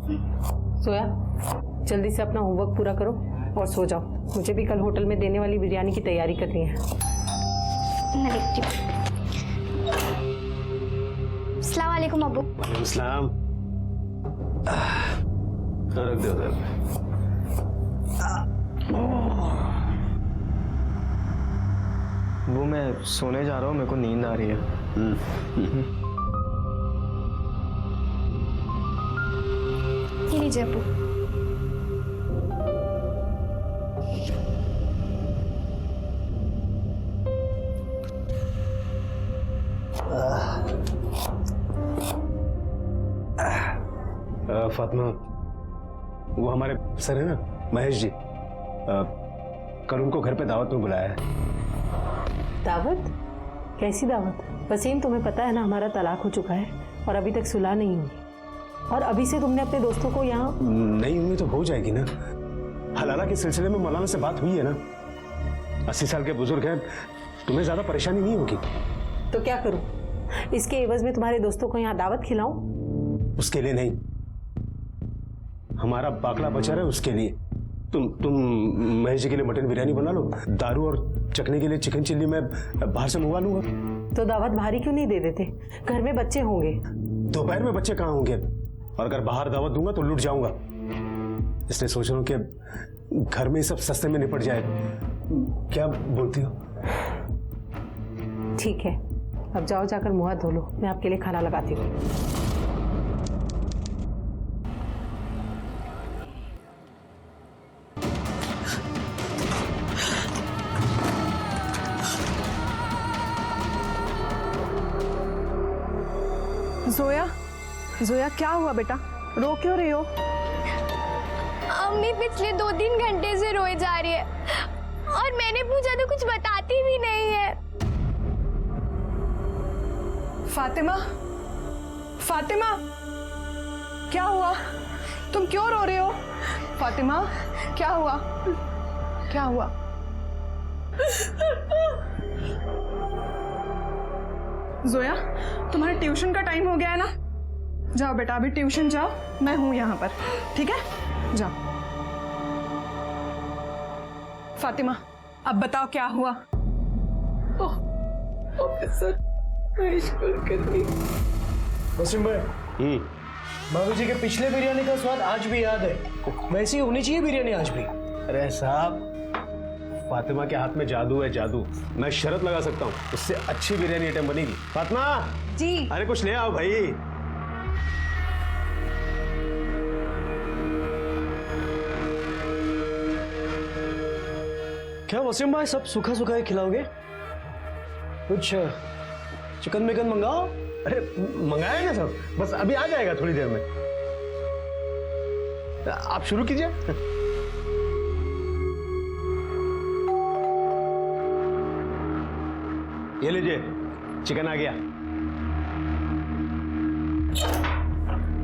सोया, जल्दी से अपना होमवर्क पूरा करो और सो जाओ। मुझे भी कल होटल में देने वाली बिरयानी की तैयारी करनी है। मैं देखती हूँ। अस्सलाम वालेकुम अब्बू। वालेकुम सलाम। रख दो उधर। वो मैं सोने जा रहा हूँ, मेरे को नींद आ रही है। ये लीजिए अब्बू। फातिमा, वो हमारे सर है ना महेश जी, कल उनको घर पे दावत में बुलाया है। दावत? कैसी दावत? वसीम, तुम्हें पता है ना हमारा तलाक हो चुका है और अभी तक सुलह नहीं हुई, और अभी से तुमने अपने दोस्तों को यहाँ। नहीं, उम्मीद तो हो जाएगी ना। हलाला के सिलसिले में मौलाना से बात हुई है ना। 80 साल के बुजुर्ग हैं, तुम्हें ज्यादा परेशानी नहीं होगी। तो क्या करूं? इसके एवज में तुम्हारे दोस्तों को यहाँ दावत खिलाऊं? उसके लिए नहीं, हमारा बाकला बचा रहे उसके लिए। तुम महेश जी के लिए मटन बिरयानी बना लो, दारू और चखने के लिए चिकन चिल्ली मैं बाहर से मंगवा लूंगा। तो दावत भारी क्यों नहीं दे देते? घर में बच्चे होंगे। दोपहर में बच्चे कहाँ होंगे, और अगर बाहर दावत दूंगा तो लुट जाऊंगा। इसलिए सोच रहा हूँ कि घर में सब सस्ते में निपट जाए। क्या बोलती हो? ठीक है, अब जाओ, जाकर मुंह हाथ धो लो, मैं आपके लिए खाना लगाती हूँ। जोया, जोया क्या हुआ बेटा? रो क्यों रही हो? अम्मी पिछले 2-3 घंटे से रोए जा रही है और मैंने पूछा तो कुछ बताती भी नहीं है। फातिमा, फातिमा, क्या हुआ? तुम क्यों रो रहे हो? फातिमा, क्या हुआ? क्या हुआ? जोया, तुम्हारे ट्यूशन का टाइम हो गया है ना? जाओ बेटा, अभी ट्यूशन जाओ, मैं हूं यहाँ पर, ठीक है? जाओ। फातिमा, अब बताओ क्या हुआ? ऑफिसर महेश कुलकर्णी। वसीम भाई, भाभी जी के पिछले बिरयानी का स्वाद आज भी याद है। वैसी होनी चाहिए बिरयानी आज भी। अरे साहब, फातिमा के हाथ में जादू है, जादू। मैं शर्त लगा सकता हूँ, उससे अच्छी बिरयानी आइटम बनेगी। फातिमा जी। अरे कुछ ले आओ भाई। क्या वसीम भाई सब सूखा सूखा ही खिलाओगे? कुछ चिकन मिकन मंगाओ। अरे मंगाया ना सब, बस अभी आ जाएगा थोड़ी देर में। आप शुरू कीजिए। ये लीजिए, चिकन आ गया।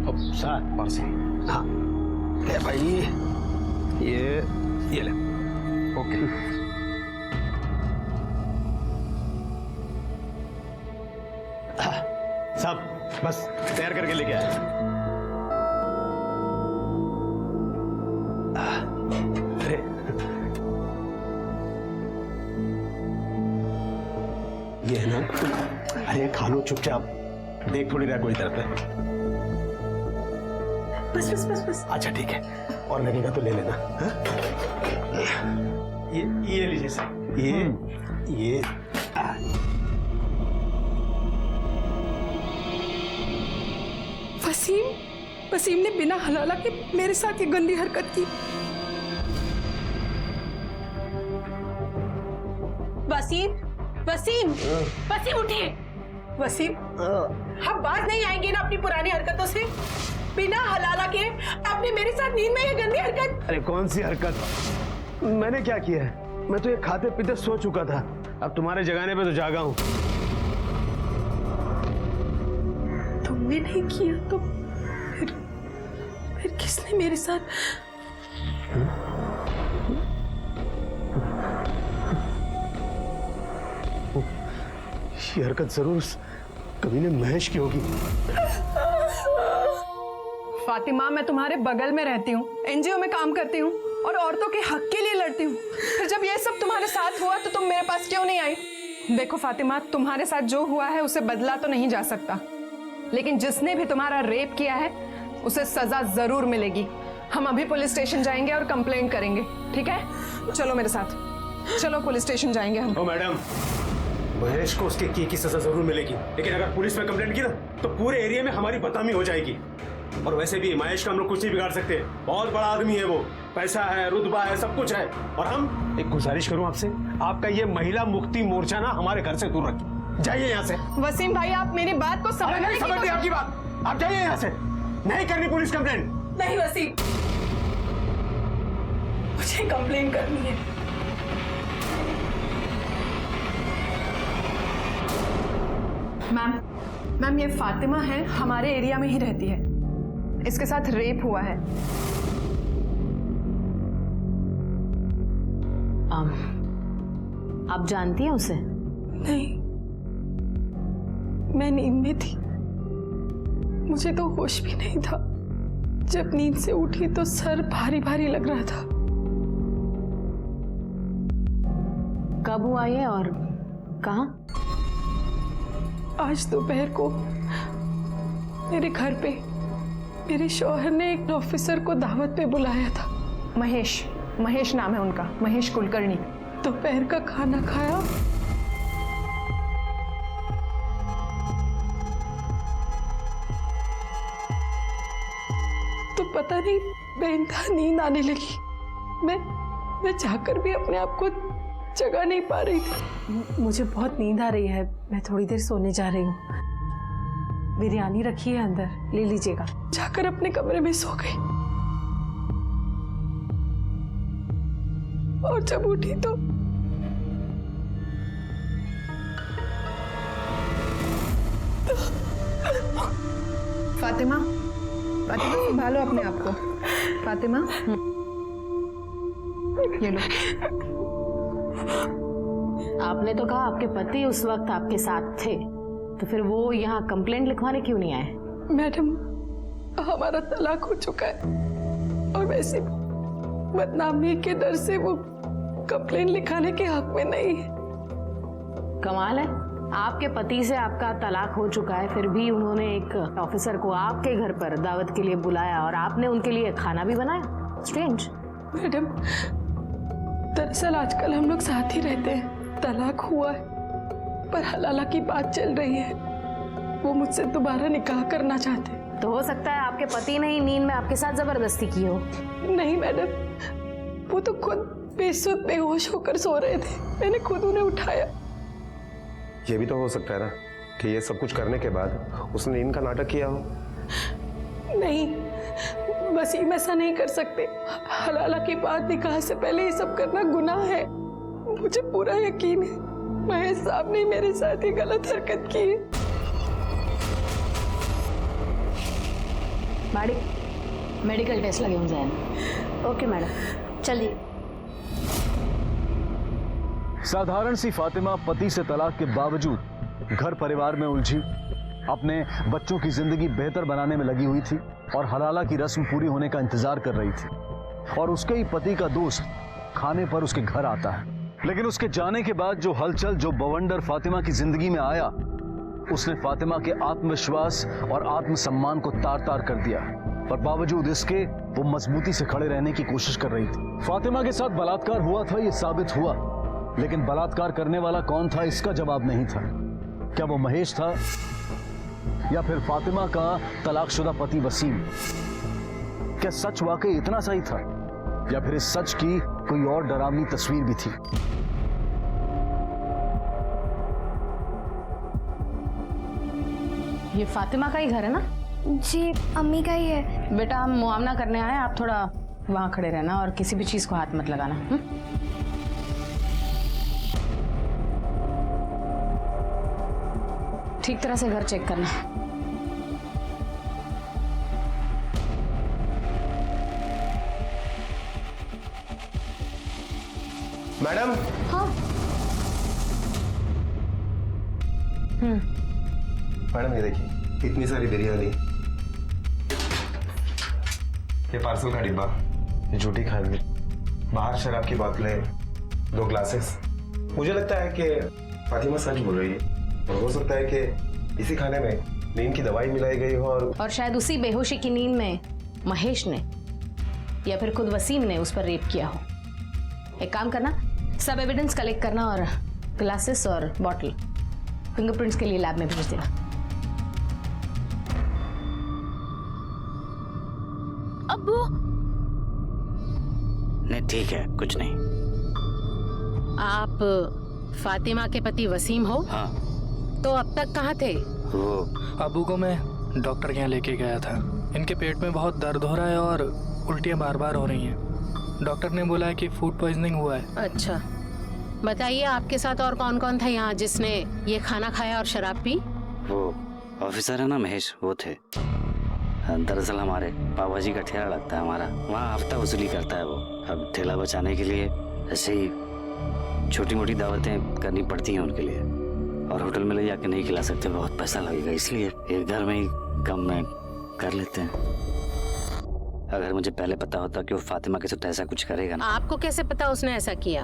अब साथ पास से। हाँ ले भाई, ये ले। ओके। साहब बस तैयार करके लेके आए। अरे ये है ना, अरे खा लो चुपचाप, देख थोड़ी रहा कोई तरफ है। बस बस बस बस। अच्छा ठीक है, और लगेगा तो ले लेना। हा? ये लीजिए सर, ये वसीम ने बिना हलाला के मेरे साथ ये गंदी हरकत की। वसीम उठिए। वसीम, हम बात नहीं आएंगे ना अपनी पुरानी हरकतों से? बिना हलाला के आपने मेरे साथ नींद में ये गंदी हरकत। अरे कौन सी हरकत? मैंने क्या किया है? मैं तो ये खाते पीते सो चुका था, अब तुम्हारे जगाने पे तो जागा हूं। तुमने नहीं किया तो फिर किसने मेरे साथ? ये हरकत जरूर कभी ने महेश की होगी। फातिमा, मैं तुम्हारे बगल में रहती हूँ, एनजीओ में काम करती हूँ और औरतों के हक के लिए लड़ती हूँ। फिर जब ये सब तुम्हारे साथ हुआ तो तुम मेरे पास क्यों नहीं आई? देखो फातिमा, तुम्हारे साथ जो हुआ है उसे बदला तो नहीं जा सकता, लेकिन जिसने भी तुम्हारा रेप किया है उसे सजा जरूर मिलेगी। हम अभी पुलिस स्टेशन जाएंगे और कंप्लेंट करेंगे, ठीक है? चलो मेरे साथ, चलो पुलिस स्टेशन जाएंगे हम। ओ मैडम, महेश को उसके की सजा जरूर मिलेगी, लेकिन अगर पुलिस में कंप्लेंट की ना तो पूरे एरिया में हमारी बदनामी हो जाएगी। और वैसे भी महेश का हम लोग कुछ नहीं बिगाड़ सकते, बहुत बड़ा आदमी है वो, पैसा है, रुतबा है, सब कुछ है। और हम एक गुजारिश करूं आपसे, आपका ये महिला मुक्ति मोर्चा ना हमारे घर से दूर रखिए, जाइए यहाँ से। वसीम भाई, आप मेरी बात को समझने की समझ आपकी बात, आप जाइए यहाँ से, नहीं करनी पुलिस कंप्लेंट। नहीं वसीम, मुझे कंप्लेन करनी है। मैम, ये फातिमा है, हमारे एरिया में ही रहती है, इसके साथ रेप हुआ है। आप जानती हैं उसे? नहीं, मैं नींद में थी, मुझे तो होश भी नहीं था। जब नींद से उठी तो सर भारी भारी लग रहा था। कब हुआ ये और कहाँ? आज दोपहर को मेरे घर पे मेरे शौहर ने एक ऑफिसर को दावत पे बुलाया था। महेश नाम है उनका, महेश कुलकर्णी। दोपहर का खाना खाया, तो पता नहीं बेइंतहा नींद आने लगी। मैं जाकर भी अपने आप को जगा नहीं पा रही थी। मुझे बहुत नींद आ रही है, मैं थोड़ी देर सोने जा रही हूँ। बिरयानी रखी है अंदर, ले लीजिएगा। जाकर अपने कमरे में सो गई और जब उठी तो फातिमा, संभालो अपने आप को। फातिमा, ये लो। आपने तो कहा आपके पति उस वक्त आपके साथ थे, तो फिर वो यहाँ कंप्लेंट लिखवाने क्यों नहीं आए? मैडम, हमारा तलाक हो चुका है और वैसे बदनामी के डर से वो कंप्लेंट लिखाने के हक में नहीं है। कमाल है, आपके पति से आपका तलाक हो चुका है, फिर भी उन्होंने एक ऑफिसर को आपके घर पर दावत के लिए बुलाया और आपने उनके लिए खाना भी बनाया। स्ट्रेंज। मैडम, दरअसल आजकल हम लोग साथ ही रहते हैं, तलाक हुआ है पर हलाला की बात चल रही है। वो मुझसे दोबारा निकाह करना चाहते हैं। तो हो सकता है आपके पति ने ही नींद में आपके साथ जबरदस्ती की हो। नहीं मैडम, वो तो खुद बेसुध बेहोश होकर सो रहे थे, मैंने खुद उन्हें उठाया। ये भी तो हो सकता है ना कि ये सब कुछ करने के बाद उसने नींद का नाटक किया हो। नहीं, वसीम ऐसा नहीं कर सकते। हलाला की बात निकाह से पहले ये सब करना गुनाह है। मुझे पूरा यकीन है महेश साहब ने मेरे साथ ये गलत हरकत की है। मेडिकल टेस्ट लगे हों जाए। ओके मैडम, चलिए। साधारण सी फातिमा पति से तलाक के बावजूद घर परिवार में उलझी, अपने बच्चों की जिंदगी बेहतर बनाने में लगी हुई थी और हलाला की रस्म पूरी होने का इंतजार कर रही थी। और उसके ही पति का दोस्त खाने पर उसके घर आता है, लेकिन उसके जाने के बाद जो हलचल, जो बवंडर फातिमा की जिंदगी में आया, उसने फातिमा के आत्मविश्वास और आत्मसम्मान को तार तार कर दिया। पर बावजूद इसके वो मजबूती से खड़े रहने की कोशिश कर रही थी। फातिमा के साथ बलात्कार हुआ था, ये साबित हुआ, लेकिन बलात्कार करने वाला कौन था इसका जवाब नहीं था। क्या वो महेश था या फिर फातिमा का तलाकशुदा पति वसीम? क्या सच वाकई इतना सही था या फिर इस सच की कोई और डरावनी तस्वीर भी थी? ये फातिमा का ही घर है ना? जी, अम्मी का ही है। बेटा, हम मुआवना करने आए, आप थोड़ा वहां खड़े रहना और किसी भी चीज को हाथ मत लगाना। ठीक तरह से घर चेक करना। मैडम। हाँ। मैडम ये देखिए, इतनी सारी बिरयानी, ये पार्सल का डिब्बा, ये झूठी खाली, बाहर शराब की बोतलें, 2 ग्लासेस। मुझे लगता है कि फातिमा सच बोल रही है और हो सकता है कि इसी खाने में नींद की दवाई मिलाई गई हो और शायद उसी बेहोशी की नींद में महेश ने या फिर खुद वसीम ने उस पर रेप किया हो। एक काम करना, सब एविडेंस कलेक्ट करना और ग्लासेस और बॉटल फिंगरप्रिंट्स के लिए लैब में भेज देना। अब्बू नहीं ठीक है, कुछ नहीं। आप फातिमा के पति वसीम हो? हाँ। तो अब तक कहाँ थे? वो अबू को मैं डॉक्टर के यहाँ लेके गया था। इनके पेट में बहुत दर्द हो रहा है और उल्टियाँ बार बार हो रही हैं। डॉक्टर ने बोला है कि फूड पॉइजनिंग हुआ है। अच्छा, बताइए आपके साथ और कौन कौन था यहाँ जिसने ये खाना खाया और शराब पी? वो ऑफिसर है ना महेश, वो थे। दरअसल हमारे पापा जी का ठेला लगता है हमारा, वहाँ हफ्ता वसूली करता है वो। अब ठेला बचाने के लिए ऐसे ही छोटी मोटी दावतें करनी पड़ती हैं उनके लिए, और होटल में ले जाके नहीं खिला सकते, बहुत पैसा लगेगा, इसलिए एक घर में ही कम में कर लेते हैं। अगर मुझे पहले पता होता कि वो फातिमा के साथ ऐसा कुछ करेगा ना। आपको कैसे पता उसने ऐसा किया?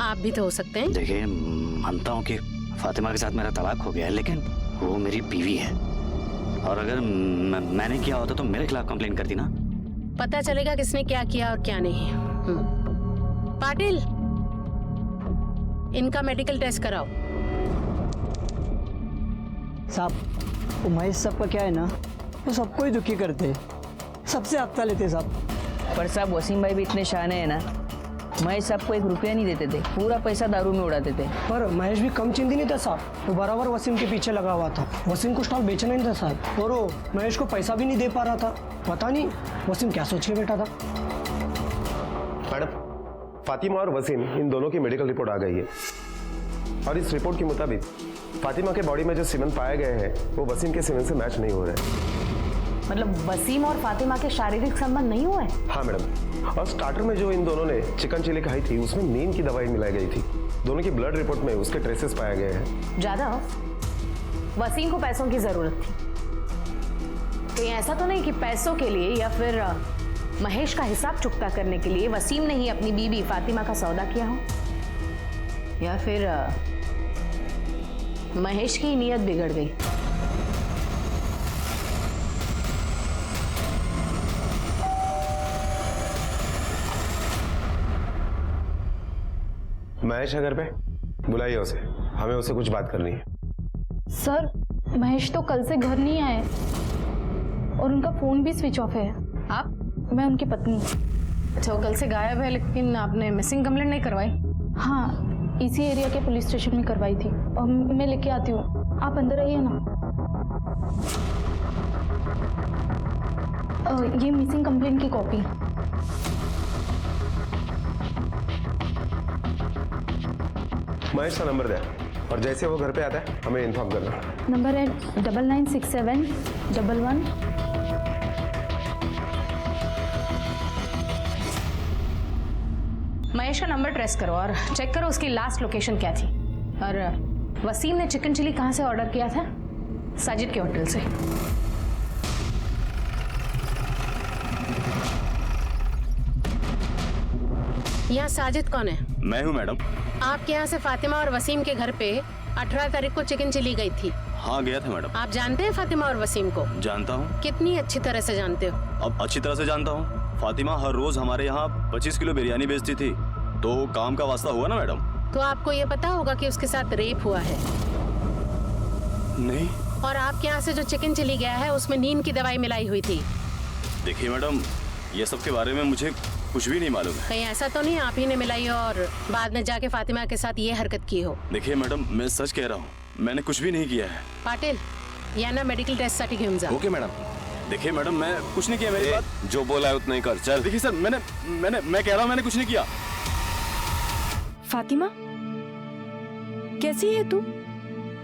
आप भी तो हो सकते हैं। देखिए, मानता हूँ कि फातिमा के साथ मेरा तलाक हो गया है, लेकिन वो मेरी बीवी है, और अगर मैंने किया होता तो मेरे खिलाफ कंप्लेन करती ना। पता चलेगा किसने क्या किया और क्या नहीं। पाटिल, इनका मेडिकल टेस्ट कराओ। साहब, वो महेश साहब का क्या है ना, वो सबको ही दुखी करते, सबसे हफ्ता लेते साहब। पर साहब वसीम भाई भी इतने शाने हैं ना, महेश साहब को 1 रुपया नहीं देते थे, पूरा पैसा दारू में उड़ाते थे। पर महेश भी कम चिंती नहीं था साहब, वो बराबर वसीम के पीछे लगा हुआ था। वसीम को स्टॉल बेचना नहीं था साहब, और वो महेश को पैसा भी नहीं दे पा रहा था। पता नहीं वसीम क्या सोच के बैठा था। मैडम, फातिमा और वसीम इन दोनों की मेडिकल रिपोर्ट आ गई है, और इस रिपोर्ट के मुताबिक फातिमा के बॉडी में जो सीमेंट पाए गए हैं वो वसीम के सीमेंट से मैच नहीं हो रहे। मतलब वसीम और फातिमा के शारीरिक संबंध नहीं हुए? हाँ मैडम, और स्टार्टर में जो इन दोनों ने चिकन चिली खाई थी उसमें नींद की दवाई मिलाई गई थी। दोनों की ब्लड रिपोर्ट में उसके ट्रेसेस पाए गए हैं। ज्यादा वसीम को पैसों की जरूरत थी, कहीं ऐसा तो नहीं कि पैसों के लिए या फिर महेश का हिसाब चुकता करने के लिए वसीम ने ही अपनी बीवी फातिमा का सौदा किया हो, या फिर महेश की नीयत बिगड़ गई। महेश है घर पे? बुलाइए उसे, हमें उससे कुछ बात करनी है। सर, महेश तो कल से घर नहीं आए और उनका फोन भी स्विच ऑफ है। आप? मैं उनकी पत्नी। अच्छा, वो कल से गायब है, लेकिन आपने मिसिंग कंप्लेंट नहीं करवाई? हाँ, इसी एरिया के पुलिस स्टेशन में करवाई थी, और मैं लेके आती हूँ, आप अंदर आइए ना। ये मिसिंग कंप्लेंट की कॉपी। महेश का नंबर दे, और जैसे वो घर पे आता है हमें इन्फॉर्म करना। नंबर है 996711। महेश का नंबर ट्रेस करो और चेक करो उसकी लास्ट लोकेशन क्या थी। और वसीम ने चिकन चिली कहाँ से ऑर्डर किया था? साजिद के होटल से। यहाँ साजिद कौन है? मैं हूँ मैडम। आपके यहाँ से फातिमा और वसीम के घर पे 18 तारीख को चिकन चिली गई थी। हाँ, गया था मैडम। आप जानते हैं फातिमा और वसीम को? जानता हूँ। कितनी अच्छी तरह से जानते हो? अब अच्छी तरह से जानता हूँ। फातिमा हर रोज हमारे यहाँ 25 किलो बिरयानी बेचती थी, तो काम का वास्ता हुआ ना मैडम। तो आपको ये पता होगा कि उसके साथ रेप हुआ है? नहीं। और आपके यहाँ से जो चिकन चिली गया है उसमें नींद की दवाई मिलाई हुई थी। देखिए मैडम, ये सब के बारे में मुझे कुछ भी नहीं मालूम है। कहीं ऐसा तो नहीं आप ही ने मिलाई और बाद में जाके फातिमा के साथ ये हरकत की हो? देखिए मैडम, मैं सच कह रहा हूँ, मैंने कुछ भी नहीं किया है। पाटिल, या ना मेडिकल टेस्ट साठी घेऊन जा। Okay madam. देखिए मैडम, मैं कुछ नहीं किया, मेरी बात जो बोला है उतना ही कर। चल। देखिए सर, मैं कह रहा हूँ मैंने कुछ नहीं किया। फातिमा, कैसी है तू?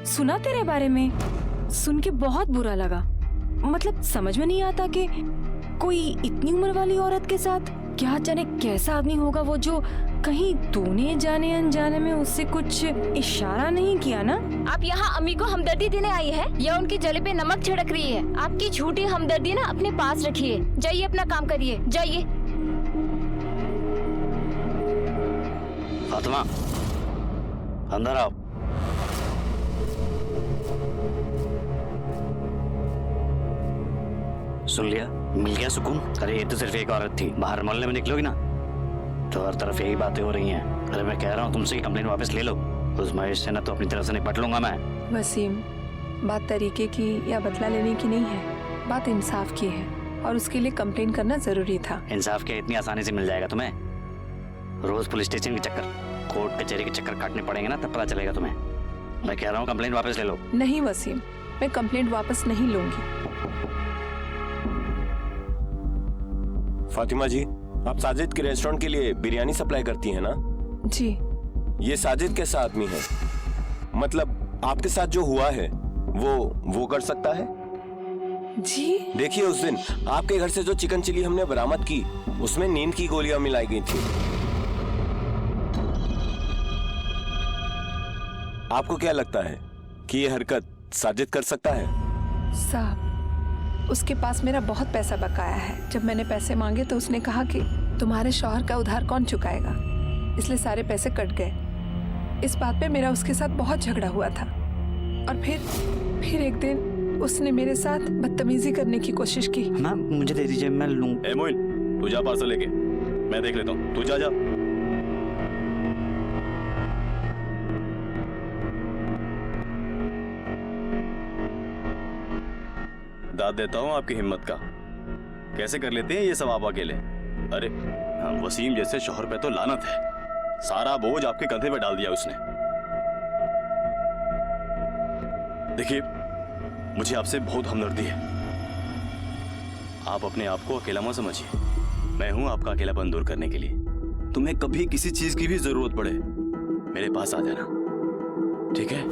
सुना तेरे बारे में, सुन के बहुत बुरा लगा। मतलब समझ में नहीं आता कि कोई इतनी उम्र वाली औरत के साथ क्या जाने कैसा आदमी होगा वो, जो कहीं तूने जाने अनजाने में उससे कुछ इशारा नहीं किया ना? आप यहाँ अम्मी को हमदर्दी देने आई है या उनकी जले पे नमक छिड़क रही है? आपकी झूठी हमदर्दी ना अपने पास रखिए। जाइए अपना काम करिए, जाइए। फातिमा, अंदर आओ। सुन लिया? मिल गया सुकून? अरे ये तो सिर्फ एक औरत थी, बाहर मोहल्ले में निकलोगी ना तो हर तरफ यही बातें हो रही हैं। अरे मैं कह रहा हूँ तुमसे कंप्लेंट वापस ले लो। उस महेश से ना तो अपनी तरफ से निपट लूंगा मैं। वसीम, बात तरीके की या बदला लेने की नहीं है, बात इंसाफ की है और उसके लिए कंप्लेन करना जरूरी था। इंसाफ क्या इतनी आसानी से मिल जाएगा तुम्हें? रोज पुलिस स्टेशन के चक्कर, कोर्ट कचहरी के चक्कर काटने पड़ेंगे ना, तब पता चलेगा तुम्हें। मैं कह रहा हूँ कंप्लेंट वापस ले लो। नहीं वसीम, मैं कंप्लेंट वापस नहीं लूंगी। फातिमा जी, आप साजिद के रेस्टोरेंट के लिए बिरयानी सप्लाई करती हैं ना? जी। ये साजिद कैसा आदमी है? मतलब आपके साथ जो हुआ है वो कर सकता है? जी। देखिए, उस दिन आपके घर से जो चिकन चिली हमने बरामद की उसमें नींद की गोलियां मिलाई गई थी। आपको क्या लगता है कि ये हरकत साजिद कर सकता है? साहब, उसके पास मेरा बहुत पैसा बकाया है। जब मैंने पैसे मांगे तो उसने कहा कि तुम्हारे शौहर का उधार कौन चुकाएगा, इसलिए सारे पैसे कट गए। इस बात पे मेरा उसके साथ बहुत झगड़ा हुआ था और फिर एक दिन उसने मेरे साथ बदतमीजी करने की कोशिश की। ना मुझे दे दीजिए, मैं लूं। ए मोइन, तू जा पार्सल लेके, मैं देख लेता हूँ। तू जा। दाद देता हूँ आपकी हिम्मत का। कैसे कर लेते हैं ये सब आप अकेले? अरे वसीम जैसे शौहर पे तो लानत है, सारा बोझ आपके कंधे पे डाल दिया उसने। देखिए, मुझे आपसे बहुत हमदर्दी है। आप अपने आप को अकेला मत समझिए, मैं हूं आपका अकेलापन दूर करने के लिए। तुम्हें कभी किसी चीज की भी जरूरत पड़े मेरे पास आ जाना, ठीक है?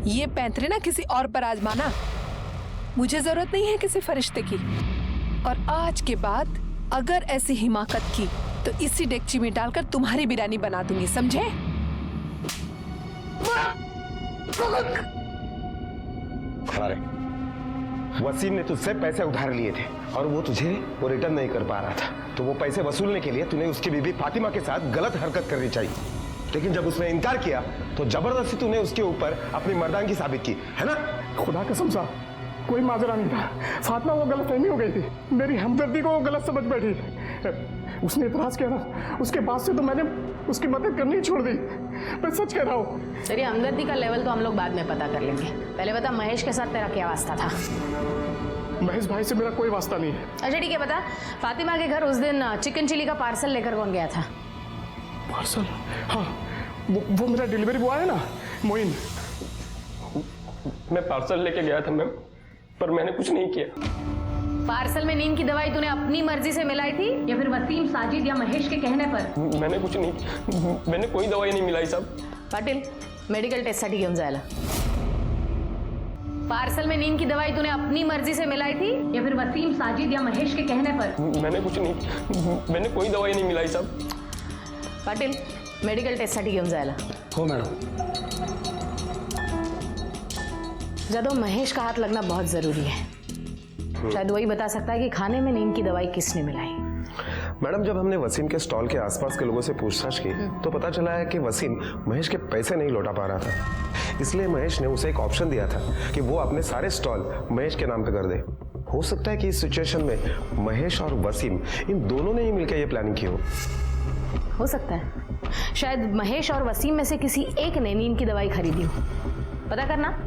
ये पैंतरे ना किसी और पर आजमाना। मुझे जरूरत नहीं है किसी फरिश्ते की। और आज के बाद अगर ऐसी हिमाकत की तो इसी डेगची में डालकर तुम्हारी बिरयानी बना दूंगी, समझे? अरे वसीम ने तुझसे पैसे उधार लिए थे और वो तुझे वो रिटर्न नहीं कर पा रहा था, तो वो पैसे वसूलने के लिए तूने उसकी बीबी फातिमा के साथ गलत हरकत करनी चाहिए। लेकिन जब उसने इनकार किया तो जबरदस्ती तूने उसके ऊपर अपनी मर्दानगी साबित की, है ना? खुदा कसम साहब, कोई माजरा नहीं था। फातिमा वो गलतफहमी हो गई थी, मेरी हमदर्दी को वो गलत समझ बैठी। उसने इतराज किया ना, उसके बाद से तो मैंने उसकी मदद करनी ही छोड़ दी। मैं सच कह रहा हूँ। तेरी हमदर्दी का लेवल तो हम लोग बाद में पता कर लेंगे। पहले बता, महेश के साथ तेरा क्या वास्ता था? महेश भाई से मेरा कोई वास्ता नहीं है। अच्छा ठीक है, बता, फातिमा के घर उस दिन चिकन चिली का पार्सल लेकर कौन गया था? पार्सल? हाँ, वो मेरा डिलीवरी बॉय है ना, मोइन। मैं पार्सल लेके गया था मैम, पर मैंने कुछ नहीं किया। पार्सल में नींद की दवाई तूने अपनी मर्जी से मिलाई थी या फिर वसीम, साजिद या महेश के कहने पर? मैंने कुछ नहीं, मैंने कोई दवाई नहीं मिलाई साहब। पाटिल, मेडिकल टेस्टसाठी घेऊन जायला। पार्सल में नींद की दवाई तूने अपनी मर्जी से मिलाई थी या फिर वसीम, साजिद या महेश के कहने पर? मैंने कुछ नहीं, मैंने कोई दवाई नहीं मिलाई साहब। पाटिल, मेडिकल टेस्टसाठी घेऊन जायला। हो मैडम। जादव, महेश का हाथ लगना बहुत जरूरी है। शायद वही बता सकता है कि खाने में नींद की दवाई किसने मिलाई। मैडम, जब हमने वसीम के स्टॉल के आसपास के लोगों से पूछताछ की तो पता चला है कि वसीम महेश के पैसे नहीं लौटा पा रहा था। इसलिए महेश ने उसे एक ऑप्शन दिया था कि वो अपने सारे स्टॉल महेश के नाम पे कर दे। हो सकता है कि इस सिचुएशन में महेश और वसीम इन दोनों ने ही मिलकर ये प्लानिंग की हो सकता है शायद महेश और वसीम में से किसी एक ने नींद की दवाई खरीदी हो। पता करना,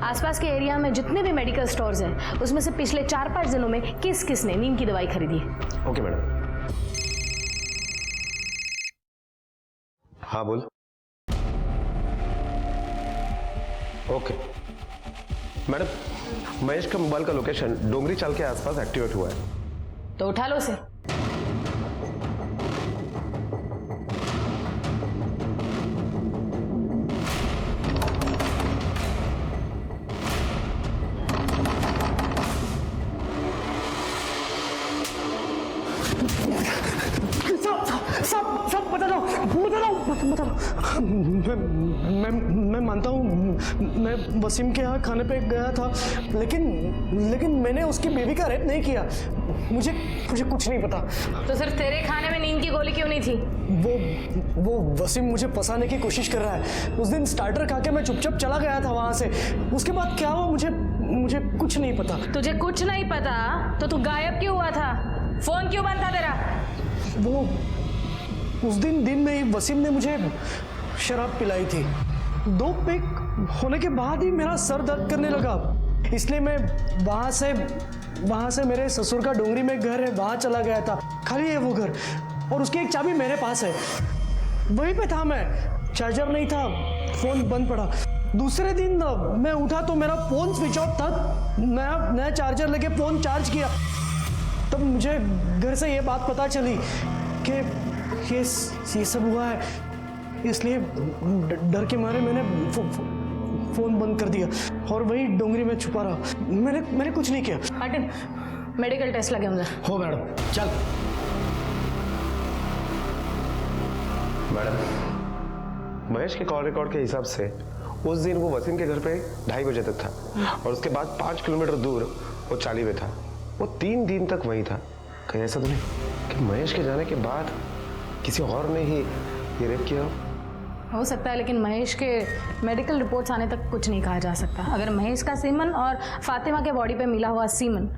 आसपास के एरिया में जितने भी मेडिकल स्टोर्स हैं उसमें से पिछले 4-5 दिनों में किस किस ने नींद की दवाई खरीदी है। Okay madam. हाँ बोल। ओके मैडम, महेश का मोबाइल का लोकेशन डोंगरी चाल के आसपास एक्टिवेट हुआ है, तो उठा लो उसे। मैं मानता हूँ मैं वसीम के यहाँ खाने पे गया था, लेकिन मैंने उसकी बेबी का रेप नहीं किया। मुझे कुछ नहीं पता। तो सिर्फ तेरे खाने में नींद की गोली क्यों नहीं थी? वो वसीम मुझे फंसाने की कोशिश कर रहा है। उस दिन स्टार्टर खा के मैं चुपचाप चला गया था वहां से। उसके बाद क्या हुआ मुझे कुछ नहीं पता। तुझे कुछ नहीं पता तो तू गायब क्यों हुआ था? फोन क्यों बंद था तेरा? वो उस दिन में ही वसीम ने मुझे शराब पिलाई थी। 2 पेग होने के बाद ही मेरा सर दर्द करने लगा, इसलिए मैं वहां से मेरे ससुर का डोंगरी में घर है, वहां चला गया था। खाली है वो घर और उसकी एक चाबी मेरे पास है। वहीं पे था मैं, चार्जर नहीं था, फोन बंद पड़ा। दूसरे दिन मैं उठा तो मेरा फोन स्विच ऑफ था। नया चार्जर लेके फोन चार्ज किया, तब मुझे घर से ये बात पता चली कि ये सब हुआ है। इसलिए डर के मारे मैंने फोन बंद कर दिया और वही डोंगरी में छुपा रहा। मैंने कुछ नहीं किया। मार्टिन, मेडिकल टेस्ट लगे मुझे। हो मैडम, चल। मैडम, महेश के कॉल रिकॉर्ड के हिसाब से उस दिन वो वसीम के घर पे 2:30 बजे तक था और उसके बाद 5 किलोमीटर दूर वो चाली में था। वो 3 दिन तक वहीं था। कहीं ऐसा तो नहीं कि महेश के जाने के बाद किसी और ने ही ये रेप किया हो सकता है, लेकिन महेश के मेडिकल रिपोर्ट्स आने तक कुछ नहीं कहा जा सकता। अगर महेश का सीमन और फातिमा के बॉडी पे मिला हुआ सीमन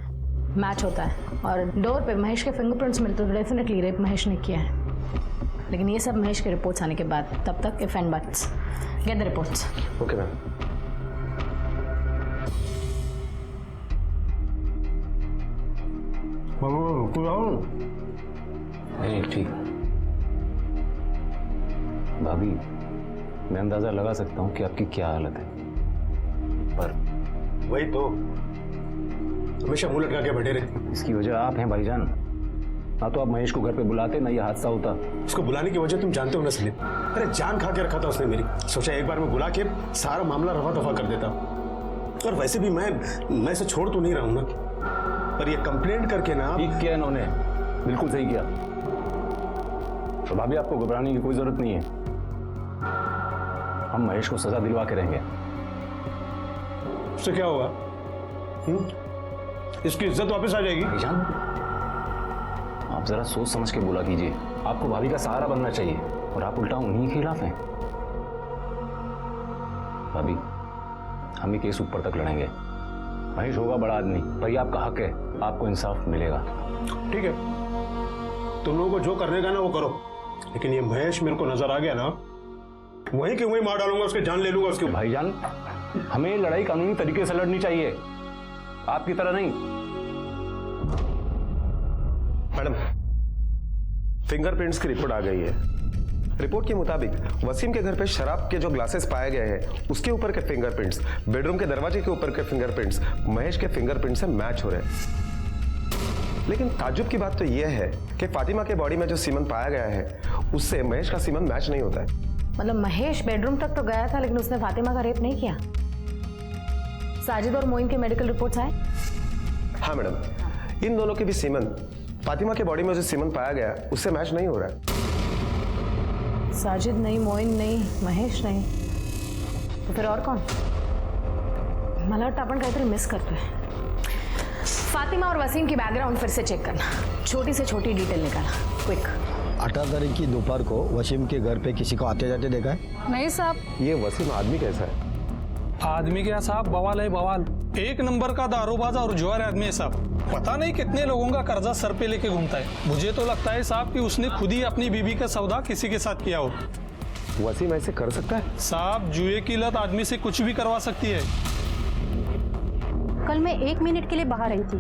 मैच होता है और डोर पे महेश के फिंगरप्रिंट्स मिलते तो डेफिनेटली रेप महेश ने किया है। लेकिन ये सब महेश के रिपोर्ट्स आने के बाद, तब तक if and buts, get the reports. Okay ma'am. नहीं ठीक भाभी, मैं अंदाजा लगा सकता हूँ कि आपकी क्या हालत है, पर वही तो हमेशा मुंह लटका के बैठे रहे। इसकी वजह आप हैं भाईजान। ना तो आप महेश को घर पे बुलाते, ना ये हादसा होता। उसको बुलाने की वजह तुम जानते हो ना सलीम। अरे जान खा के रखा था उसने मेरी। सोचा एक बार में बुला के सारा मामला रफा दफा कर देता। और वैसे भी मैं इसे छोड़ तो नहीं रहा हूं ना, पर ये कंप्लेंट करके ना। ठीक किया इन्होंने, बिल्कुल सही किया। तो भाभी आपको घबराने की कोई जरूरत नहीं है। हम महेश को सजा दिलवा के रहेंगे। उससे क्या होगा? इसकी इज्जत वापस आ जाएगी। भाईजान, आप जरा सोच समझ के बोला कीजिए। आपको भाभी का सहारा बनना चाहिए और आप उल्टा उन्हीं के खिलाफ हैं। भाभी, हम ही केस ऊपर तक लड़ेंगे। महेश होगा बड़ा आदमी, पर ये आपका हक है, आपको इंसाफ मिलेगा। ठीक है, तुम लोगों को जो करने का ना वो करो, लेकिन ये महेश मेरे को नजर आ गया ना, वहीं के वहीं मार डालूंगा, उसके जान ले लूंगा उसके। भाईजान, हमें लड़ाई कानूनी तरीके से लड़नी चाहिए, आपकी तरह नहीं। मैडम, फिंगरप्रिंट्स की रिपोर्ट आ गई है। रिपोर्ट के मुताबिक वसीम के घर पे शराब के जो ग्लासेस पाए गए हैं उसके ऊपर के फिंगरप्रिंट्स, बेडरूम के दरवाजे के ऊपर के फिंगरप्रिंट्स महेश के फिंगरप्रिंट से मैच हो रहे हैं। लेकिन ताज्जुब की बात तो यह है कि फातिमा के बॉडी में जो सीमन पाया गया है उससे महेश का सीमन मैच नहीं होता है। मतलब महेश बेडरूम तक तो गया था, लेकिन उसने फातिमा का रेप नहीं किया। साजिद और मोइन के मेडिकल रिपोर्ट्स आए? हाँ मैडम, इन दोनों के भी सीमन फातिमा के बॉडी में जो सीमन पाया गया उससे मैच नहीं हो रहा है। साजिद नहीं, मोइन नहीं, महेश नहीं, तो फिर और कौन? मला वाटतं आपण काहीतरी मिस करतोय। फातिमा और वसीम की बैकग्राउंड फिर से चेक करना, छोटी से छोटी डिटेल निकालना, क्विक। 18 तारीख की दोपहर को वसीम के घर पे किसी को आते जाते देखा है? नहीं साहब। ये वसीम आदमी कैसा है? आदमी क्या साहब, बवाल है बवाल। 1 नंबर का दारूबाज और जुआर आदमी है साहब। पता नहीं कितने लोगों का कर्जा सर पे लेके घूमता है। मुझे तो लगता है साहब कि उसने खुद ही अपनी बीबी का सौदा किसी के साथ किया हो। वसीम ऐसे कर सकता है? साहब, जुए की लत आदमी से कुछ भी करवा सकती है। कल मैं 1 मिनट के लिए बाहर आई थी,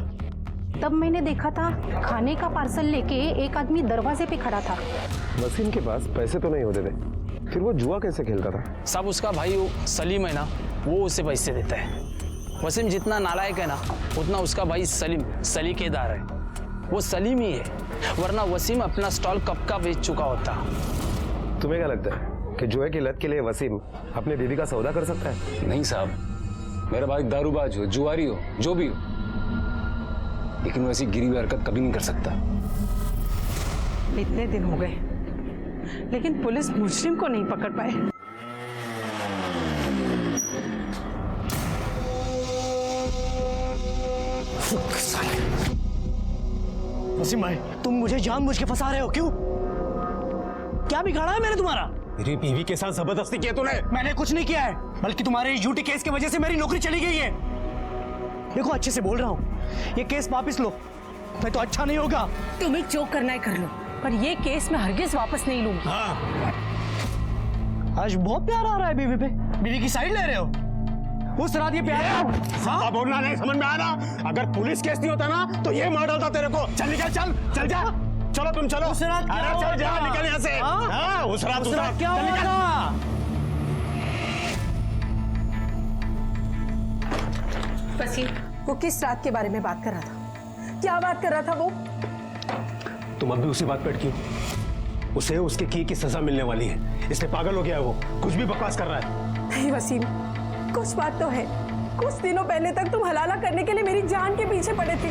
तब मैंने देखा था खाने का पार्सल लेके एक आदमी दरवाजे पे खड़ा था। वसीम के पास पैसे तो नहीं होते थे, फिर वो जुआ कैसे खेलता था? साहब, उसका भाई सलीम है ना, वो उसे पैसे देता है। वसीम जितना नालायक है ना, उतना उसका भाई सलीम सलीकेदार है। वो सलीम ही है, वरना वसीम अपना स्टॉल कब का बेच चुका होता। तुम्हें क्या लगता है कि जुए की लत के लिए वसीम अपने बीवी का सौदा कर सकता है? नहीं साहब, मेरा भाई दारूबाज हो, जुआरी हो, जो भी हो, लेकिन वैसी गिरी हुई हरकत कभी नहीं कर सकता। इतने दिन हो गए लेकिन पुलिस मुजरिम को नहीं पकड़ पाए। वसीम भाई, तुम मुझे जानबूझ के फंसा रहे हो, क्यों? क्या बिगाड़ा है मैंने तुम्हारा? मेरी बीवी के साथ जबरदस्ती किया तूने? मैंने कुछ नहीं किया है, बल्कि तुम्हारे यूटी केस की वजह से मेरी नौकरी चली गई है। देखो, अच्छे से बोल रहा हूँ, ये केस वापस लो, नहीं तो अच्छा नहीं होगा। तुम्हें जो करना है कर लो, पर ये केस मैं हरगिज वापस नहीं लूंगी। हाँ। आज बहुत प्यार आ रहा है बीवी पे, बीवी की साइड ले रहे हो। उस रात ये प्यार हाँ? बोलना नहीं समझ में आ रहा। अगर पुलिस केस नहीं होता ना तो ये मार डालता तेरे को। चल निकल, चल चल जा, चलो तुम चलो। उस रात क्या अरे चल जा, हुआ? निकल यहाँ से। हाँ, उस रात क्या हुआ था? वसीम, वो किस रात के बारे में बात कर रहा था? क्या बात कर रहा था वो? तुम अब भी उसी बात पे अटकी हो? उसे उसके की सजा मिलने वाली है, इसलिए पागल हो गया है वो, कुछ भी बकवास कर रहा है। नहीं वसीम, कुछ बात तो है। कुछ दिनों पहले तक तुम हलाला करने के लिए मेरी जान के पीछे पड़े थे,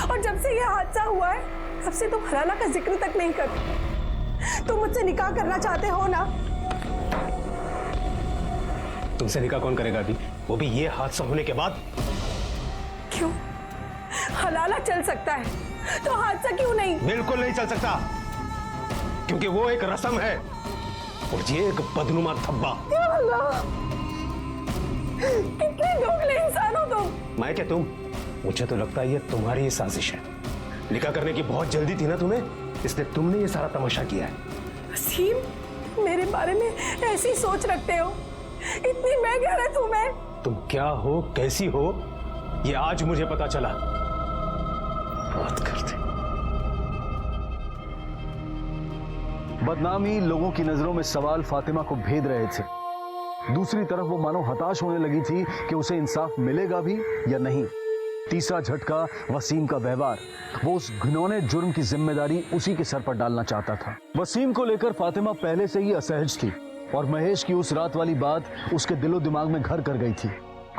और जब से यह हादसा हुआ है तब से तुम हलाला का जिक्र तक नहीं करते। तुम मुझसे निकाह करना चाहते हो ना? तुमसे निकाह कौन करेगा अभी, वो भी ये हादसा होने के बाद? क्यों? हलाला चल सकता है तो हादसा क्यों नहीं? बिल्कुल नहीं चल सकता, क्योंकि वो एक रस्म है और ये एक बदनुमा धब्बा। या अल्लाह, कितने दोगले इंसान हो तुम। मैं क्या तुम? मुझे तो लगता है ये तुम्हारी ही साजिश है। निकाह करने की बहुत जल्दी थी ना तुम्हें, इसलिए तुमने ये सारा तमाशा किया है। वसीम, मेरे बारे में ऐसी सोच रखते हो? इतनी मैं गलत हूं मैं? तुम क्या हो, कैसी हो, ये आज मुझे पता चला। बात करते। बदनामी लोगों की नजरों में सवाल फातिमा को भेद रहे थे। दूसरी तरफ वो मानो हताश होने लगी थी कि उसे इंसाफ मिलेगा भी या नहीं। तीसरा झटका वसीम का व्यवहार। वो उस घिनौने जुर्म की जिम्मेदारी उसी के सर पर डालना चाहता था। वसीम को लेकर फातिमा पहले से ही असहज थी और महेश की उस रात वाली बात उसके दिलो दिमाग में घर कर गई थी।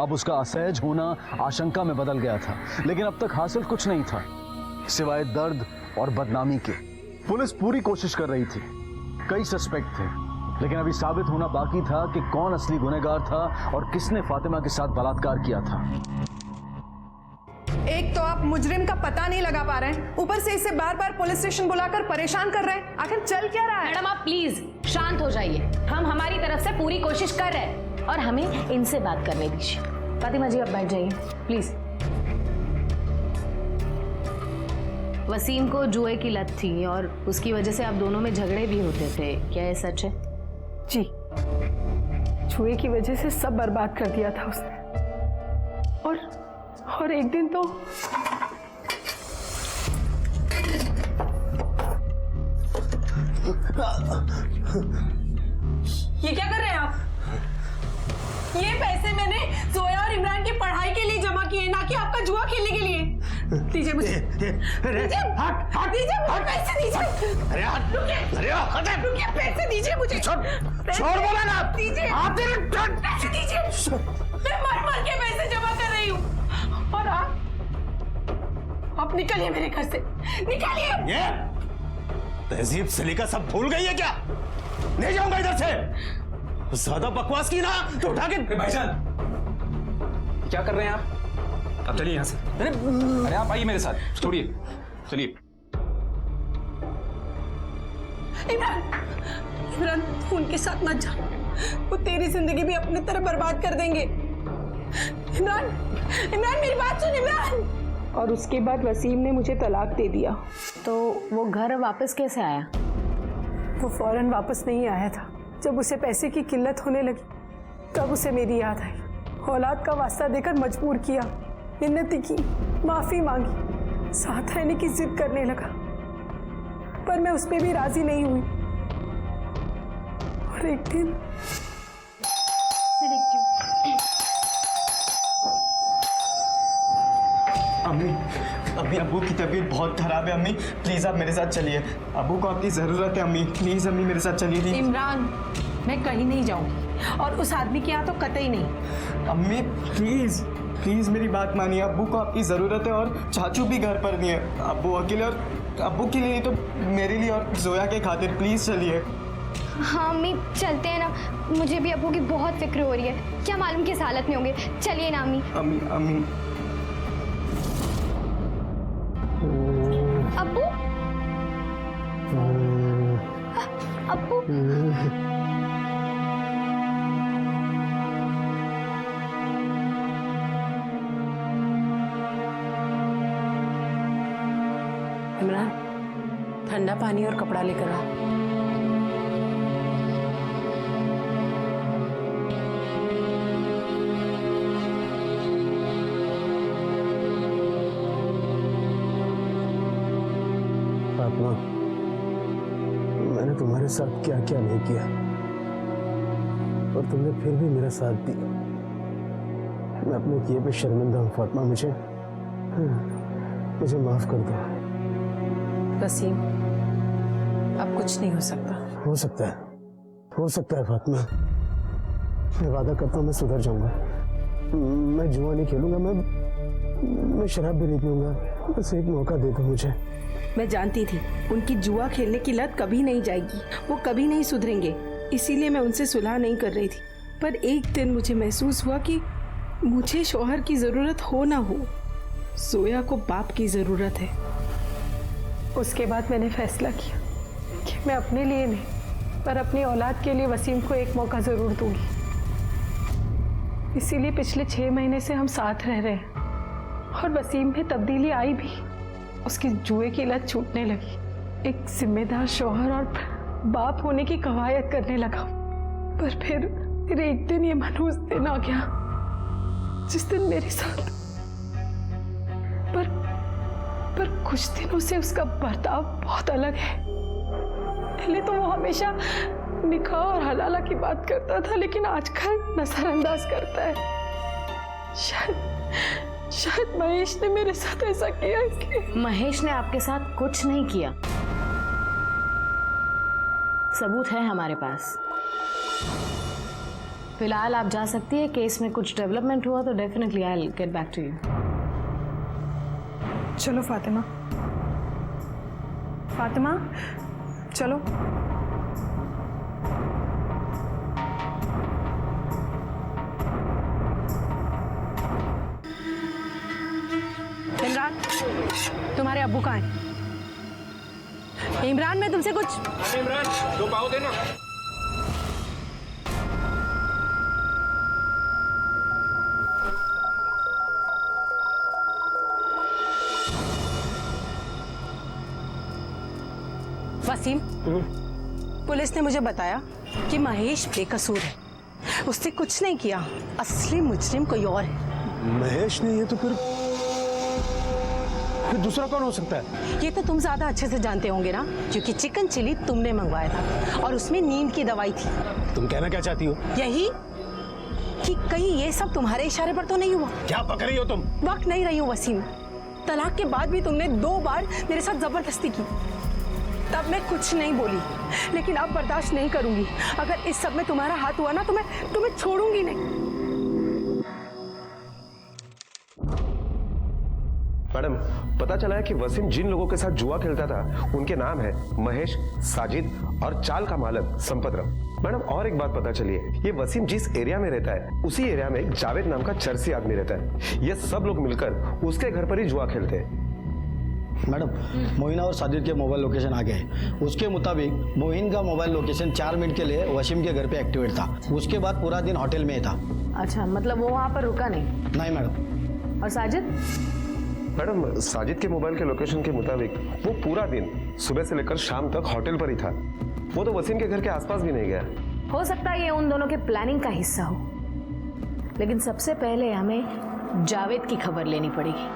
अब उसका असहज होना आशंका में बदल गया था, लेकिन अब तक हासिल कुछ नहीं था सिवाय दर्द और बदनामी के। पुलिस पूरी कोशिश कर रही थी, कई सस्पेक्ट थे, लेकिन अभी साबित होना बाकी था कि कौन असली गुनहगार था और किसने फातिमा के साथ बलात्कार किया था। एक तो आप मुजरिम का पता नहीं लगा पा रहे हैं, ऊपर से इसे बार बार पुलिस स्टेशन बुलाकर परेशान कर रहे हैं। आखिर चल क्या रहा है? मैडम आप प्लीज शांत हो जाइए। हम हमारी तरफ से पूरी कोशिश कर रहे हैं और हमें इनसे बात करने दीजिए। फातिमा जी आप बैठ जाइए प्लीज। वसीम को जुए की लत थी और उसकी वजह से आप दोनों में झगड़े भी होते थे, क्या ये सच है? जी, जुए की वजह से सब बर्बाद कर दिया था उसने। और एक दिन तो ये क्या कर रहे हैं आप? ये पैसे मैंने जोया और इमरान की पढ़ाई के लिए जमा किए, ना कि आपका जुआ खेलने के लिए। दीजिए मुझे, दीजिए, दीजिए मुझे पैसे दीजिए। अरे हट, अरे हट, रुकिए, पैसे दीजिए मुझे। छोड़ बोला ना। दीजिए, पैसे दीजिए। मैं मर के पैसे जमा कर रही हूँ और आप निकलिए मेरे घर से, निकलिए। ये तहजीब सलीका सब भूल गई है क्या? नहीं जाऊंगा इधर से। ज्यादा बकवास की ना तो उठा के। भाईजान क्या कर रहे हैं आप? अब चलिए यहाँ से। अरे आप आइए मेरे साथ, छोड़िए, चलिए। इमरान तू उनके साथ मत जा, वो तेरी जिंदगी भी अपनी तरह बर्बाद कर देंगे। इमरान, इमरान मेरी बात सुन इमरान। और उसके बाद वसीम ने मुझे तलाक दे दिया। तो वो घर वापस कैसे आया? वो फौरन वापस नहीं आया था। जब उसे पैसे की किल्लत होने लगी तब उसे मेरी याद आई। औलाद का वास्ता देकर मजबूर किया, मिन्नती की, माफी मांगी, साथ रहने की जिद करने लगा, पर मैं उस पर भी राजी नहीं हुई। और एक दिन अम्मी, अम्मी अबू की तबीयत बहुत खराब है। अम्मी प्लीज आप मेरे साथ चलिए, अबू को आपकी जरूरत है। अम्मी प्लीज, अम्मी मेरे साथ चलिए। इमरान, मैं कहीं नहीं जाऊंगी और उस आदमी के यहाँ तो कतई नहीं। अम्मी प्लीज। प्लीज मेरी बात मानिए, अब्बू को आपकी जरूरत है और चाचू भी घर पर नहीं है। अब्बू अकेले, और अब्बू के लिए तो मेरे लिए और जोया के खातिर प्लीज चलिए। हाँ अम्मी चलते हैं ना, मुझे भी अब्बू की बहुत फिक्र हो रही है, क्या मालूम किस हालत में होंगे। चलिए ना अम्मी। अम्मी अम्मी अब्बू अब्बू इमरान, ठंडा पानी और कपड़ा लेकर आओ। फातिमा, मैंने तुम्हारे साथ क्या क्या नहीं किया और तुमने फिर भी मेरा साथ दिया। मैं अपने किए पे शर्मिंदा हूँ फातिमा, मुझे माफ कर दो। वसीम, अब कुछ नहीं हो सकता। हो सकता है फातिमा। मैं वादा करता हूँ मैं सुधर जाऊंगा। मैं जुआ नहीं खेलूंगा, मैं शराब भी नहीं पीऊंगा। बस एक मौका दे दो मुझे। मैं जानती थी उनकी जुआ खेलने की लत कभी नहीं जाएगी, वो कभी नहीं सुधरेंगे, इसीलिए मैं उनसे सुलह नहीं कर रही थी। पर एक दिन मुझे महसूस हुआ कि मुझे शौहर की ज़रूरत हो ना हो, जोया को बाप की ज़रूरत है। उसके बाद मैंने फैसला किया कि मैं अपने लिए नहीं पर अपनी औलाद के लिए वसीम को एक मौका ज़रूर दूंगी। इसीलिए पिछले 6 महीने से हम साथ रह रहे हैं और वसीम में तब्दीली आई भी। उसकी जुए की लत छूटने लगी, एक जिम्मेदार शौहर और बाप होने की कवायद करने लगा। पर फिर एक दिन ये मनहूस दिन आ गया जिस दिन मेरे साथ पर कुछ दिनों से उसका बर्ताव बहुत अलग है। पहले तो वो हमेशा निकाह और हलाला की बात करता था, लेकिन आजकल नजरअंदाज करता है। शायद महेश ने मेरे साथ ऐसा किया इसलिए। महेश ने आपके साथ कुछ नहीं किया, सबूत है हमारे पास। फिलहाल आप जा सकती है, केस में कुछ डेवलपमेंट हुआ तो definitely I will get back to you. चलो फातिमा, चलो। इमरान, तुम्हारे अब्बू कहाँ हैं? इमरान, मैं तुमसे कुछ। इमरान, 2 पाव देना। वसीम, पुलिस ने मुझे बताया कि महेश बेकसूर है, उसने कुछ नहीं किया, असली मुजरिम कोई और है। महेश नहीं है तो फिर दूसरा कौन हो सकता है? ये तो तुम ज्यादा अच्छे से जानते होंगे ना, क्योंकि चिकन चिली तुमने मंगवाया था और उसमें नींद की दवाई थी। तुम कहना क्या चाहती हो? यही कि कहीं ये सब तुम्हारे इशारे पर तो नहीं हुआ। क्या पक रही हो तुम? वक्त नहीं रही हूँ वसीम, तलाक के बाद भी तुमने 2 बार मेरे साथ जबरदस्ती की, तब मैं कुछ नहीं बोली, लेकिन अब बर्दाश्त नहीं करूंगी। अगर इस सब में तुम्हारा हाथ हुआ ना तो मैं तुम्हें छोड़ूंगी नहीं। मैडम, पता चला है कि वसीम जिन लोगों के साथ जुआ खेलता था उनके नाम है महेश, साजिद और चाल का मालक संपतराम। मैडम, और एक बात पता चली है, ये वसीम जिस एरिया में रहता है उसी एरिया में एक जावेद नाम का चरसी आदमी रहता है। ये सब लोग मिलकर उसके घर पर ही जुआ खेलते हैं। मैडम, मोहिना और साजिद के मोबाइल लोकेशन आ गए। उसके मुताबिक मोहिन का मोबाइल लोकेशन 4 मिनट के लिए वसीम के घर पे एक्टिवेट था। उसके बाद पूरा दिन होटल में ही था। अच्छा, मतलब वो वहाँ पर रुका नहीं? नहीं मैडम। और साजिद? मैडम, साजिद के मोबाइल के लोकेशन के मुताबिक वो पूरा दिन सुबह से लेकर शाम तक होटल पर ही था। वो तो वसीम के घर के आसपास भी नहीं गया। हो सकता है ये उन दोनों के प्लानिंग का हिस्सा हो, लेकिन सबसे पहले हमें जावेद की खबर लेनी पड़ेगी।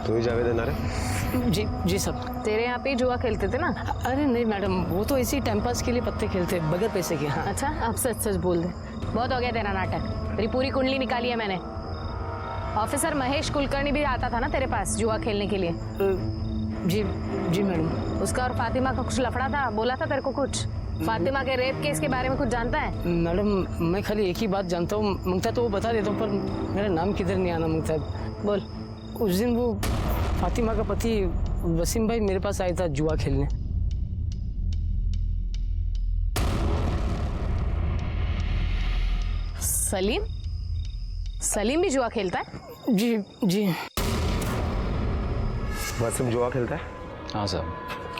तो ही जावेद है ना रे? जी सब तेरे यहाँ पे जुआ खेलते थे ना? अरे नहीं मैडम, वो तो इसी टाइम पास के लिए पत्ते खेलते बगैर पैसे के। हाँ। अच्छा, अब सच सच बोल दे। बहुत हो गया तेरा नाटक, तेरी पूरी कुंडली निकाली है मैंने। ऑफिसर महेश कुलकर्णी भी आता था ना तेरे पास जुआ खेलने के लिए? जी मैडम। उसका और फातिमा का कुछ लफड़ा था, बोला था तेरे को कुछ? फातिमा के रेप केस के बारे में कुछ जानता है? मैडम मैं खाली एक ही बात जानता हूँ, मंगता तो वो बता देता हूँ, पर मेरा नाम किधर नहीं आना मंगता। बोल। उस दिन वो फातिमा का पति वसीम भाई मेरे पास आया था जुआ खेलने। सलीम? सलीम भी जुआ खेलता है? जी जी। वसीम जुआ खेलता है? हाँ सर।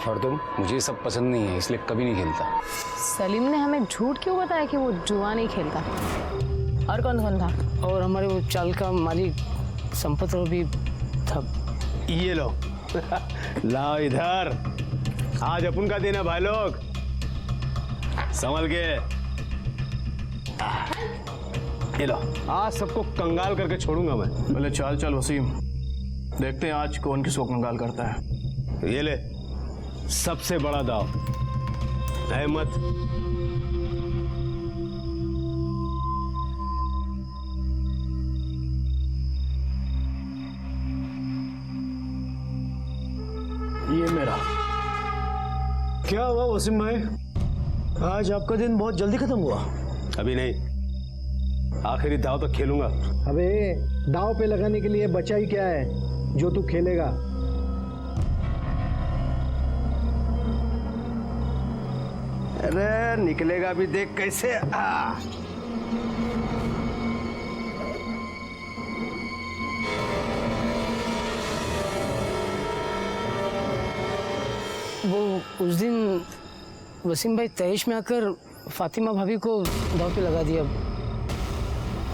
और तुम? मुझे ये सब पसंद नहीं है, इसलिए कभी नहीं खेलता। सलीम ने हमें झूठ क्यों बताया कि वो जुआ नहीं खेलता? और कौन कौन था? और हमारे वो चाल का मालिक संपत राव भी था। ये लो लाओ इधर, आज अपन का दिन है भाई लोग, संभल के। ये लो, आज सबको कंगाल करके छोड़ूंगा मैं। पहले चाल चल वसीम, देखते हैं आज कौन किसको कंगाल करता है। ये ले, सबसे बड़ा दाव, अहमद। ये मेरा। क्या हुआ वसीम भाई, आज आपका दिन बहुत जल्दी खत्म हुआ? अभी नहीं, आखिरी दाव तक खेलूंगा। अबे दाव पे लगाने के लिए बचा ही क्या है जो तू खेलेगा? अरे निकलेगा भी, देख कैसे। वो उस दिन वसीम भाई तैश में आकर फातिमा भाभी को दाव पे लगा दिया।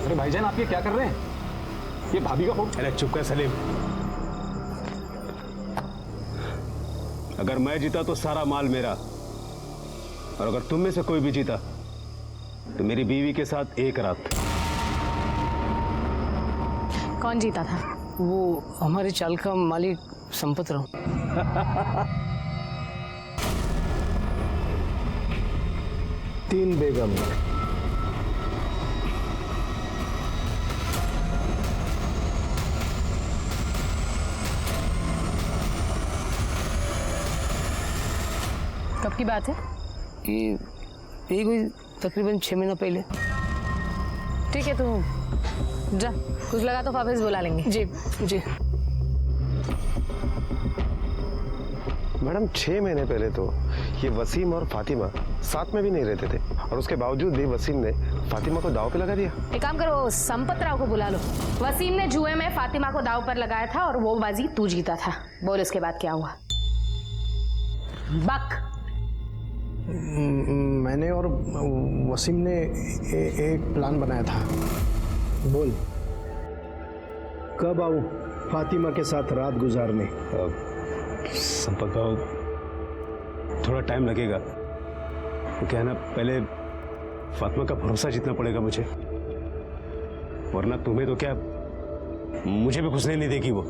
अरे भाईजान आप ये क्या कर रहे हैं? ये भाभी का फोन। अरे चुप कर सलीम, अगर मैं जीता तो सारा माल मेरा, और अगर तुम में से कोई भी जीता तो मेरी बीवी के साथ एक रात। कौन जीता था? वो हमारे चाल का मालिक संपत राव। 3 बेगम। कब की बात है? ये कोई तकरीबन 6 महीना पहले। ठीक है, तू जा, कुछ लगा तो वापस बुला लेंगे। जी जी। मैडम 6 महीने पहले तो ये वसीम और फातिमा साथ में भी नहीं रहते थे, और उसके बावजूद भी वसीम ने फातिमा को दाव पे लगा दिया। एक काम करो, संपत राव को बुला लो। वसीम ने जुए में फातिमा को दाव पर लगाया था और वो बाजी तू जीता था। बोल इसके बाद क्या हुआ? बक। मैंने और वसीम ने एक प्लान बनाया था। बोल, कब आऊं फातिमा के साथ रात गुजारने? संपत भाव, थोड़ा टाइम लगेगा। वो क्या है ना, पहले फातिमा का भरोसा जीतना पड़ेगा मुझे, वरना तुम्हें तो क्या, मुझे भी घुसने नहीं देगी वो।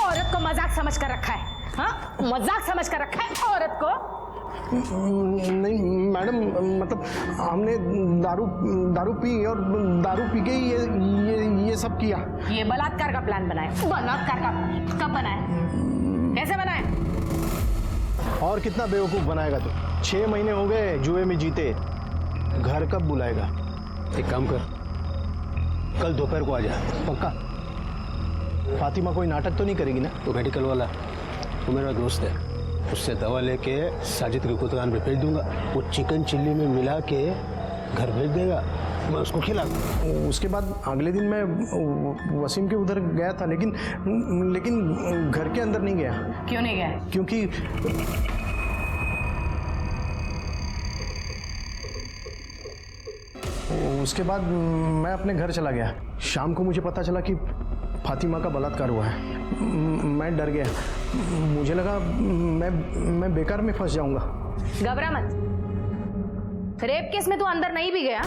औरत को मजाक समझ कर रखा है? हाँ, मजाक समझ कर रखा है औरत को? नहीं मैडम, मतलब हमने दारू पी और दारू पी के ये सब किया। ये बलात्कार का प्लान बनाया। बलात्कार का कब बनाया? कैसे बनाया? और कितना बेवकूफ बनाएगा तू? 6 महीने हो गए जुए में जीते, घर कब बुलाएगा? एक काम कर, कल दोपहर को आ जा। पक्का? फातिमा कोई नाटक तो नहीं करेगी ना? तो मेडिकल वाला वो मेरा दोस्त है, उससे दवा लेके साजिद की दुकान पे भेज दूंगा। वो चिकन चिल्ली में मिला के घर भेज देगा, मैं उसको खिला। उसके बाद अगले दिन मैं वसीम के उधर गया था, लेकिन घर के अंदर नहीं गया। क्यों नहीं गया? क्योंकि उसके बाद मैं अपने घर चला गया। शाम को मुझे पता चला कि फातिमा का बलात्कार हुआ है। मैं डर गया, मुझे लगा मैं बेकार में फंस जाऊंगा। घबरा मत। रेप केस में तू अंदर नहीं भी गया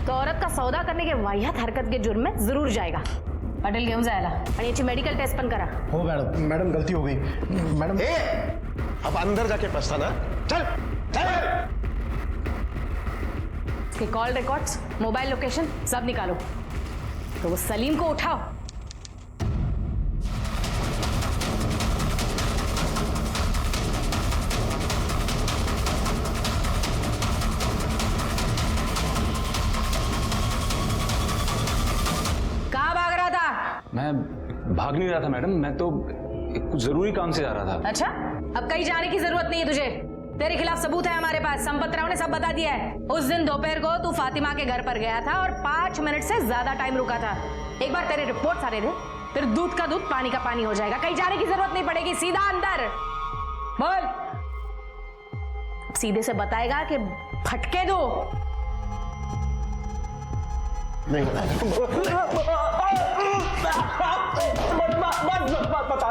तो औरत का सौदा करने के वाहियात हरकत के जुर्म में जरूर जाएगा। पाटील घेऊन जायला आणि याची मेडिकल टेस्ट पण करा। हो मैडम गलती हो गई मैडम। अब अंदर जाके पछताना। चल चल। इसके कॉल रिकॉर्ड्स, मोबाइल लोकेशन सब निकालो, तो वो सलीम को उठाओ। मैं भाग नहीं रहा था मैडम, मैं तो कुछ जरूरी काम से जा रहा था। अच्छा, अब कहीं जाने की जरूरत नहीं है तुझे। तेरे खिलाफ सबूत है हमारे पास, संपत राव ने सब बता दिया है। उस दिन दोपहर को तू फातिमा के घर पर गया था और 5 मिनट से ज्यादा टाइम रुका था। एक बार तेरे रिपोर्ट आने दे, फिर दूध का दूध पानी का पानी हो जाएगा। कहीं जाने की जरूरत नहीं पड़ेगी, सीधा अंदर बोल। सीधे से बताएगा कि फटके दो। नहीं बता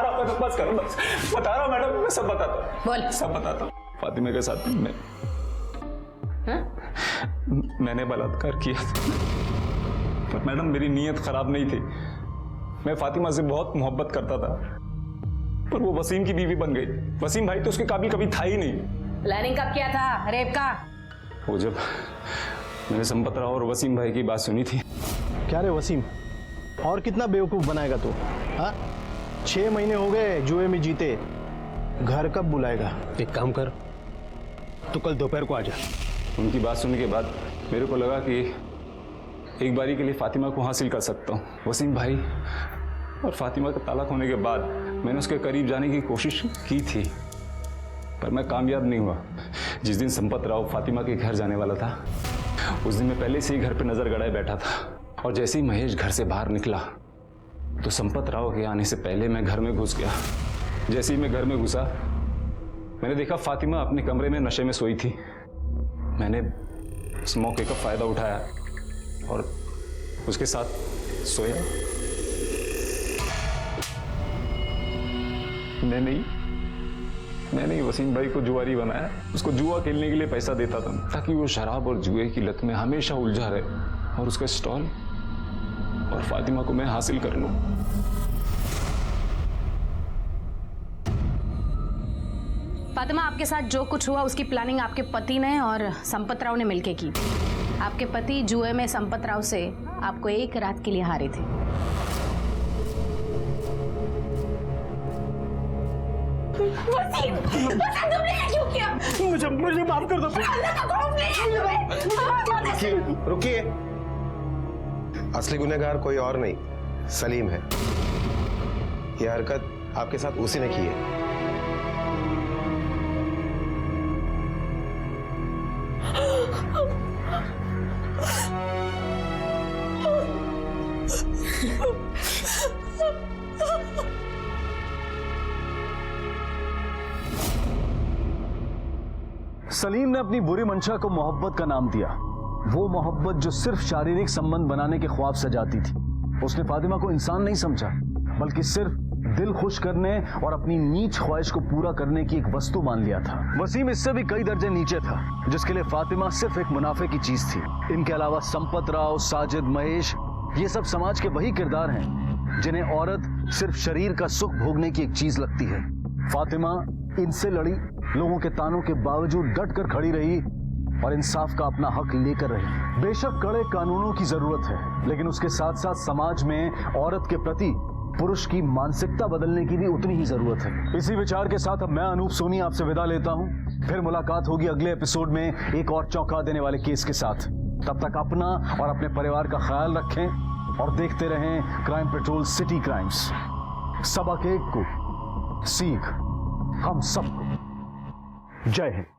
रहा हूँ, बस करो, बता रहा हूँ मैडम, मैं सब बताता हूँ। बोल। सब बताता हूँ। फातिमा के साथ मैंने बलात्कार किया था। मैडम मेरी नीयत खराब नहीं थी, मैं फातिमा से बहुत मोहब्बत करता था, पर वो वसीम की बीवी बन गई। वसीम भाई तो उसके काबिल कभी था ही नहीं। प्लानिंग कब किया था रेप का? वो जब मैंने संपत राव और वसीम भाई की बात सुनी थी। क्या रे वसीम, और कितना बेवकूफ बनाएगा तू? हाँ, 6 महीने हो गए जुए में जीते, घर कब बुलाएगा? एक काम कर, तू कल दोपहर को आ जा। उनकी बात सुनने के बाद मेरे को लगा कि एक बारी के लिए फातिमा को हासिल कर सकता हूँ। वसीम भाई और फातिमा का तलाक होने के बाद मैंने उसके करीब जाने की कोशिश की थी, पर मैं कामयाब नहीं हुआ। जिस दिन संपत राव फातिमा के घर जाने वाला था, उस दिन मैं पहले से ही घर पे नजर गड़ाए बैठा था, और जैसे ही महेश घर से बाहर निकला तो संपत राव के आने से पहले मैं घर में घुस गया। जैसे ही मैं घर में घुसा, मैंने देखा फातिमा अपने कमरे में नशे में सोई थी। मैंने उस मौके का फायदा उठाया और उसके साथ सोया। मैंने वसीम भाई को जुआरी बनाया, उसको जुआ खेलने के लिए पैसा देता था ताकि वो शराब और जुए की लत में हमेशा उलझा रहे, और उसका स्टॉल और फातिमा को मैं हासिल कर लूं। फातिमा, आपके साथ जो कुछ हुआ उसकी प्लानिंग आपके पति ने और संपत राव ने मिलकर की। आपके पति जुए में संपत राव से आपको एक रात के लिए हारे थे। वसीम, तुमने ये क्यों किया? मुझे माफ कर दो। रुकिए, असली गुनहगार कोई और नहीं, सलीम है। यह हरकत आपके साथ उसी ने की है। सलीम ने अपनी बुरी मंशा को मोहब्बत का नाम दिया, वो मोहब्बत जो सिर्फ शारीरिक संबंध बनाने के ख्वाब सजाती थी। उसने फातिमा को इंसान नहीं समझा, बल्कि सिर्फ दिल खुश करने और अपनी नीच ख्वाहिश को पूरा करने की एक वस्तु मान लिया था। वसीम इससे भी कई दर्जे नीचे था, जिसके लिए फातिमा सिर्फ एक मुनाफे की चीज थी। इनके अलावा संपत राव, साजिद, महेश, ये सब समाज के वही किरदार हैं जिन्हें औरत सिर्फ शरीर का सुख भोगने की एक चीज लगती है। फातिमा इनसे लड़ी, लोगों के तानों के बावजूद डट कर खड़ी रही और इंसाफ का अपना हक लेकर रही। बेशक कड़े कानूनों की जरूरत है, लेकिन उसके साथ साथ समाज में औरत के प्रति पुरुष की मानसिकता बदलने की भी उतनी ही जरूरत है। इसी विचार के साथ अब मैं अनूप सोनी आपसे विदा लेता हूं। फिर मुलाकात होगी अगले एपिसोड में एक और चौंका देने वाले केस के साथ। तब तक अपना और अपने परिवार का ख्याल रखें और देखते रहें क्राइम पेट्रोल सिटी क्राइम्स। सबक एक को, सीख हम सबको। जय हिंद।